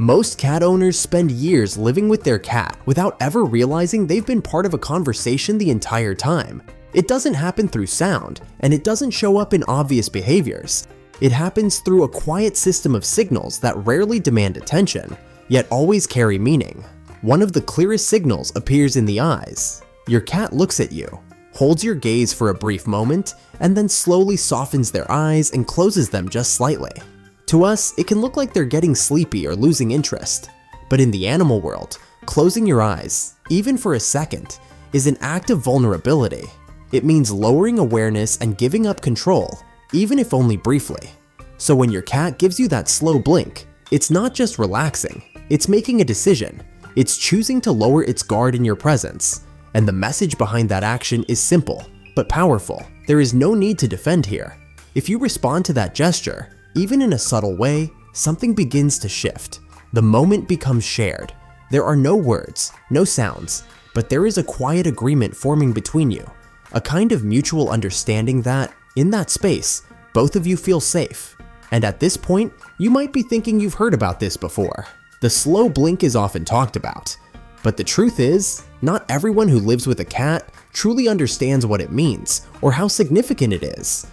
Most cat owners spend years living with their cat without ever realizing they've been part of a conversation the entire time. It doesn't happen through sound, and it doesn't show up in obvious behaviors. It happens through a quiet system of signals that rarely demand attention, yet always carry meaning. One of the clearest signals appears in the eyes. Your cat looks at you, holds your gaze for a brief moment, and then slowly softens their eyes and closes them just slightly. To us, it can look like they're getting sleepy or losing interest. But in the animal world, closing your eyes, even for a second, is an act of vulnerability. It means lowering awareness and giving up control, even if only briefly. So when your cat gives you that slow blink, it's not just relaxing, it's making a decision. It's choosing to lower its guard in your presence. And the message behind that action is simple, but powerful. There is no need to defend here. If you respond to that gesture, even in a subtle way, something begins to shift. The moment becomes shared. There are no words, no sounds, but there is a quiet agreement forming between you. A kind of mutual understanding that, in that space, both of you feel safe. And at this point, you might be thinking you've heard about this before. The slow blink is often talked about. But the truth is, not everyone who lives with a cat truly understands what it means or how significant it is.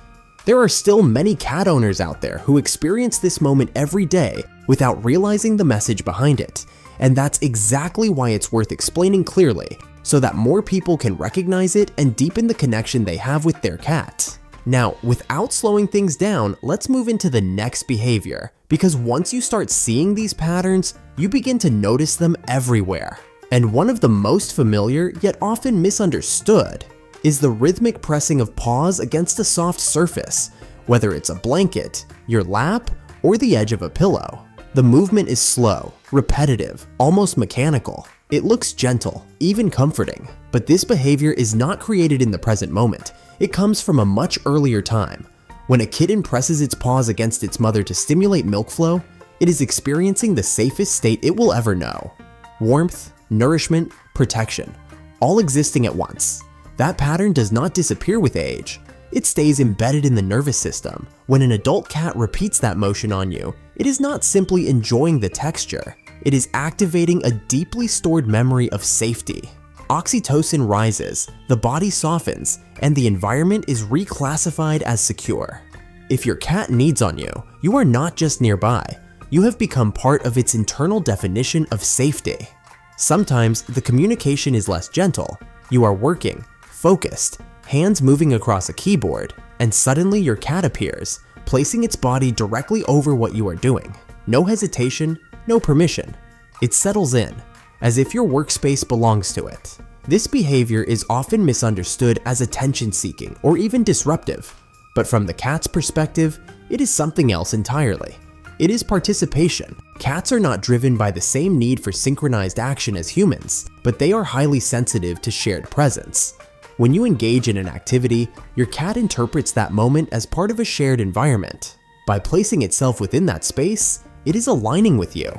There are still many cat owners out there who experience this moment every day without realizing the message behind it, and that's exactly why it's worth explaining clearly so that more people can recognize it and deepen the connection they have with their cat. Now, without slowing things down, let's move into the next behavior, because once you start seeing these patterns, you begin to notice them everywhere. And one of the most familiar yet often misunderstood is the rhythmic pressing of paws against a soft surface, whether it's a blanket, your lap, or the edge of a pillow. The movement is slow, repetitive, almost mechanical. It looks gentle, even comforting, but this behavior is not created in the present moment. It comes from a much earlier time. When a kitten presses its paws against its mother to stimulate milk flow, it is experiencing the safest state it will ever know. Warmth, nourishment, protection, all existing at once. That pattern does not disappear with age. It stays embedded in the nervous system. When an adult cat repeats that motion on you, it is not simply enjoying the texture. It is activating a deeply stored memory of safety. Oxytocin rises, the body softens, and the environment is reclassified as secure. If your cat needs on you, you are not just nearby. You have become part of its internal definition of safety. Sometimes the communication is less gentle. You are working, focused, hands moving across a keyboard, and suddenly your cat appears, placing its body directly over what you are doing. No hesitation, no permission. It settles in, as if your workspace belongs to it. This behavior is often misunderstood as attention-seeking or even disruptive, but from the cat's perspective, it is something else entirely. It is participation. Cats are not driven by the same need for synchronized action as humans, but they are highly sensitive to shared presence. When you engage in an activity, your cat interprets that moment as part of a shared environment. By placing itself within that space, it is aligning with you.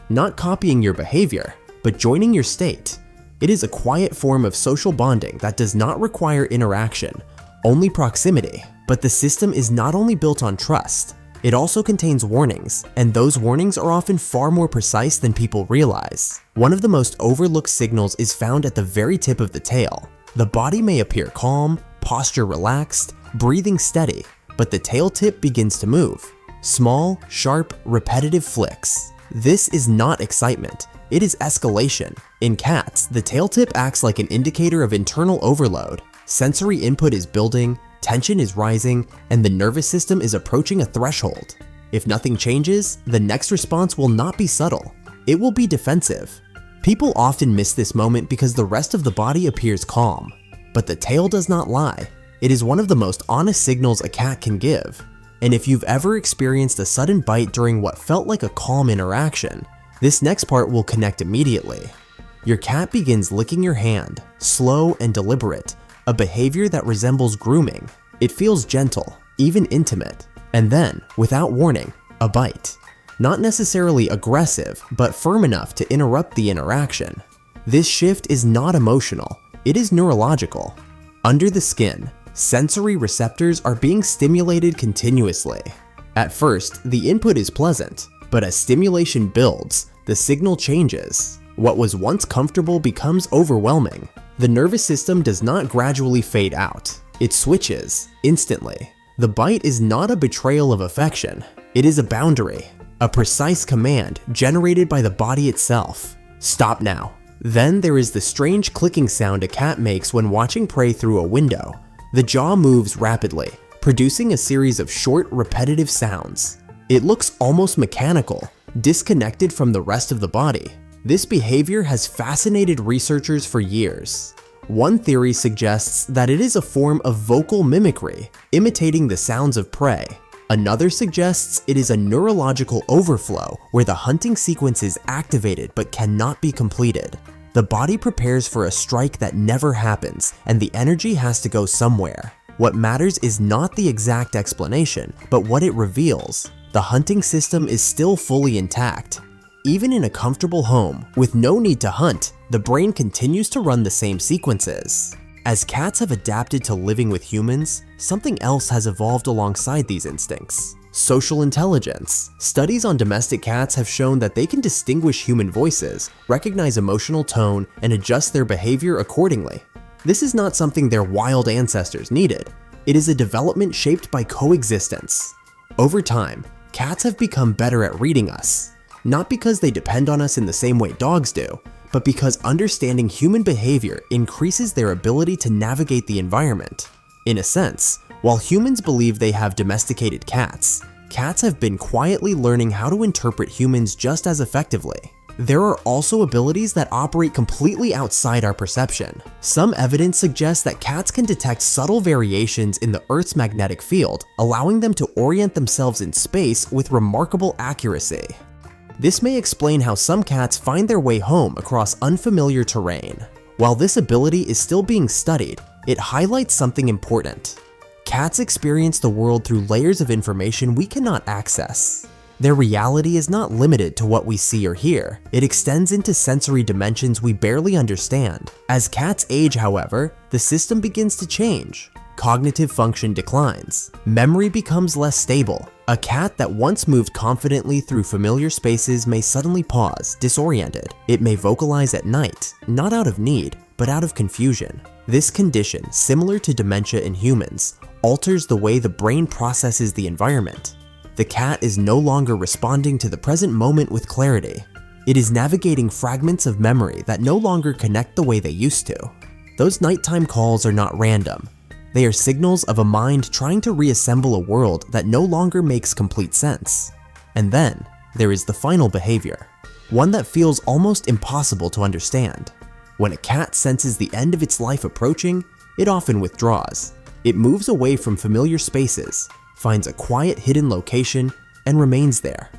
Not copying your behavior, but joining your state. It is a quiet form of social bonding that does not require interaction, only proximity. But the system is not only built on trust, it also contains warnings, and those warnings are often far more precise than people realize. One of the most overlooked signals is found at the very tip of the tail. The body may appear calm, posture relaxed, breathing steady, but the tail tip begins to move. Small, sharp, repetitive flicks. This is not excitement, it is escalation. In cats, the tail tip acts like an indicator of internal overload. Sensory input is building, tension is rising, and the nervous system is approaching a threshold. If nothing changes, the next response will not be subtle. It will be defensive. People often miss this moment because the rest of the body appears calm. But the tail does not lie. It is one of the most honest signals a cat can give. And if you've ever experienced a sudden bite during what felt like a calm interaction, this next part will connect immediately. Your cat begins licking your hand, slow and deliberate, a behavior that resembles grooming. It feels gentle, even intimate. And then, without warning, a bite. Not necessarily aggressive, but firm enough to interrupt the interaction. This shift is not emotional, it is neurological. Under the skin, sensory receptors are being stimulated continuously. At first, the input is pleasant, but as stimulation builds, the signal changes. What was once comfortable becomes overwhelming. The nervous system does not gradually fade out. It switches instantly. The bite is not a betrayal of affection. It is a boundary, a precise command generated by the body itself. Stop now. Then there is the strange clicking sound a cat makes when watching prey through a window. The jaw moves rapidly, producing a series of short, repetitive sounds. It looks almost mechanical, disconnected from the rest of the body. This behavior has fascinated researchers for years. One theory suggests that it is a form of vocal mimicry, imitating the sounds of prey. Another suggests it is a neurological overflow where the hunting sequence is activated but cannot be completed. The body prepares for a strike that never happens, and the energy has to go somewhere. What matters is not the exact explanation, but what it reveals. The hunting system is still fully intact. Even in a comfortable home, with no need to hunt, the brain continues to run the same sequences. As cats have adapted to living with humans, something else has evolved alongside these instincts. Social intelligence. Studies on domestic cats have shown that they can distinguish human voices, recognize emotional tone, and adjust their behavior accordingly. This is not something their wild ancestors needed. It is a development shaped by coexistence. Over time, cats have become better at reading us. Not because they depend on us in the same way dogs do, but because understanding human behavior increases their ability to navigate the environment. In a sense, while humans believe they have domesticated cats, cats have been quietly learning how to interpret humans just as effectively. There are also abilities that operate completely outside our perception. Some evidence suggests that cats can detect subtle variations in the Earth's magnetic field, allowing them to orient themselves in space with remarkable accuracy. This may explain how some cats find their way home across unfamiliar terrain. While this ability is still being studied, it highlights something important. Cats experience the world through layers of information we cannot access. Their reality is not limited to what we see or hear. It extends into sensory dimensions we barely understand. As cats age, however, the system begins to change. Cognitive function declines. Memory becomes less stable. A cat that once moved confidently through familiar spaces may suddenly pause, disoriented. It may vocalize at night, not out of need, but out of confusion. This condition, similar to dementia in humans, alters the way the brain processes the environment. The cat is no longer responding to the present moment with clarity. It is navigating fragments of memory that no longer connect the way they used to. Those nighttime calls are not random. They are signals of a mind trying to reassemble a world that no longer makes complete sense. And then, there is the final behavior, one that feels almost impossible to understand. When a cat senses the end of its life approaching, it often withdraws. It moves away from familiar spaces, finds a quiet hidden location, and remains there.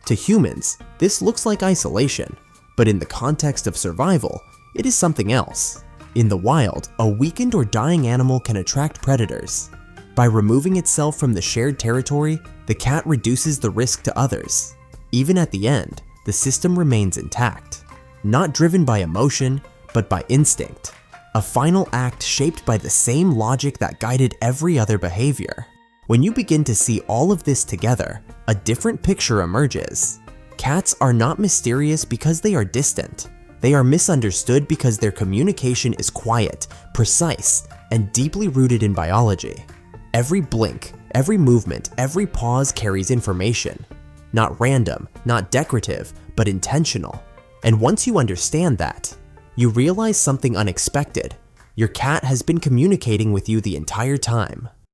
To humans, this looks like isolation, but in the context of survival, it is something else. In the wild, a weakened or dying animal can attract predators. By removing itself from the shared territory, the cat reduces the risk to others. Even at the end, the system remains intact, not driven by emotion, but by instinct, a final act shaped by the same logic that guided every other behavior. When you begin to see all of this together, a different picture emerges. Cats are not mysterious because they are distant. They are misunderstood because their communication is quiet, precise, and deeply rooted in biology. Every blink, every movement, every pause carries information. Not random, not decorative, but intentional. And once you understand that, you realize something unexpected. Your cat has been communicating with you the entire time.